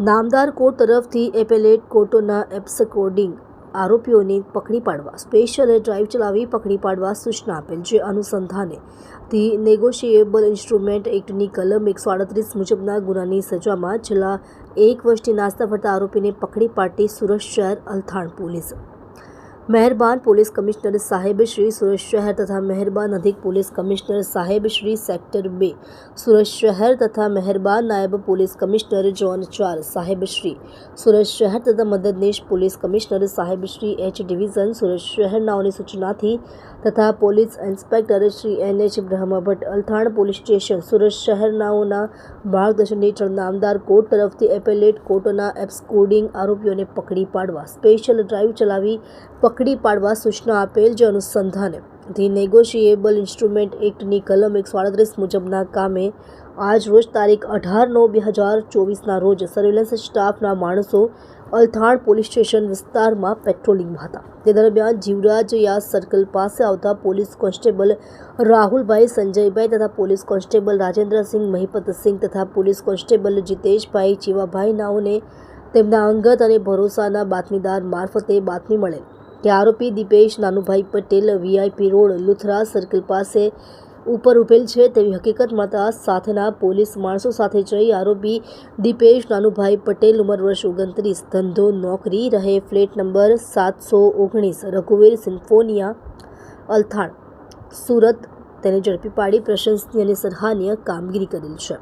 નામદાર કોર્ટ તરફથી એપેલેટ કોર્ટોના એબ્સકોર્ડિંગ આરોપીઓને પકડી પાડવા સ્પેશિયલ ડ્રાઇવ ચલાવી પકડી પાડવા સૂચના આપેલ, જે અનુસંધાને ધી નેગોશિયેબલ ઇન્સ્ટ્રુમેન્ટ એક્ટની કલમ 138 મુજબના ગુનાની સજામાં છેલ્લા 1 વર્ષથી નાસ્તા ફરતા આરોપીને પકડી પાડતી સુરત શહેર અલથાણ પોલીસ, મહેરબાન પોલીસ કમિશનર સાહેબ શ્રી સુરત શહેર તથા મહેરબાન અધિક પોલીસ કમિશનર સાહેબ શ્રી સેક્ટર 2 સુરત શહેર તથા મહેરબાન નાયબ પોલીસ કમિશનર ઝોન 4 સાહેબ શ્રી સુરત શહેર તથા મદદનીશ પોલીસ કમિશનર સાહેબ શ્રી એચ ડિવિઝન સુરત શહેરનાઓની સૂચનાથી તથા police inspector Shri NH Brahmbhatt Althan police station Surat શહેરનાઓના માર્ગદર્શન હેઠળ નામદાર કોર્ટ તરફથી એપેલેટ કોર્ટોના એબ્સકોર્ડિંગ આરોપીઓને પકડી પાડવા સ્પેશિયલ ડ્રાઇવ ચલાવી પકડી પાડવા સૂચના આપેલ, જે અનુસંધાને ધી નેગોશિયેબલ ઇન્સ્ટ્રુમેન્ટ એક્ટની કલમ 138 મુજબના કામે આજ રોજ તારીખ 18/9/2024ના રોજ સર્વેલન્સ સ્ટાફના માણસો અલથાણ પોલીસ સ્ટેશન વિસ્તારમાં પેટ્રોલિંગમાં હતા. તે દરમિયાન જીવરાજ યાસ સર્કલ પાસે આવતા પોલીસ કોન્સ્ટેબલ રાહુલભાઈ સંજયભાઈ તથા પોલીસ કોન્સ્ટેબલ રાજેન્દ્રસિંહ મહિપતસિંહ તથા પોલીસ કોન્સ્ટેબલ જીતેશભાઈ ચીવાભાઈ નાઓને તેમના અંગત અને ભરોસાના બાતમીદાર મારફતે બાતમી મળેલ કે આરોપી Dipesh Nanubhai Patel VIP road Luthra circle પાસે ઉપર ઉભેલ છે તેવી હકીકત મળતા સાથેના પોલીસ માણસો સાથે જઈ આરોપી દીપેશ નાનુભાઈ પટેલ ઉંમર વર્ષ 29, ધંધો નોકરી, રહે ફ્લેટ નંબર 719 રઘુવીર સિમ્ફોનિયા અલથાણ સુરત, તેને ઝડપી પાડી પ્રશંસનીય અને સરાહનીય કામગીરી કરેલ છે.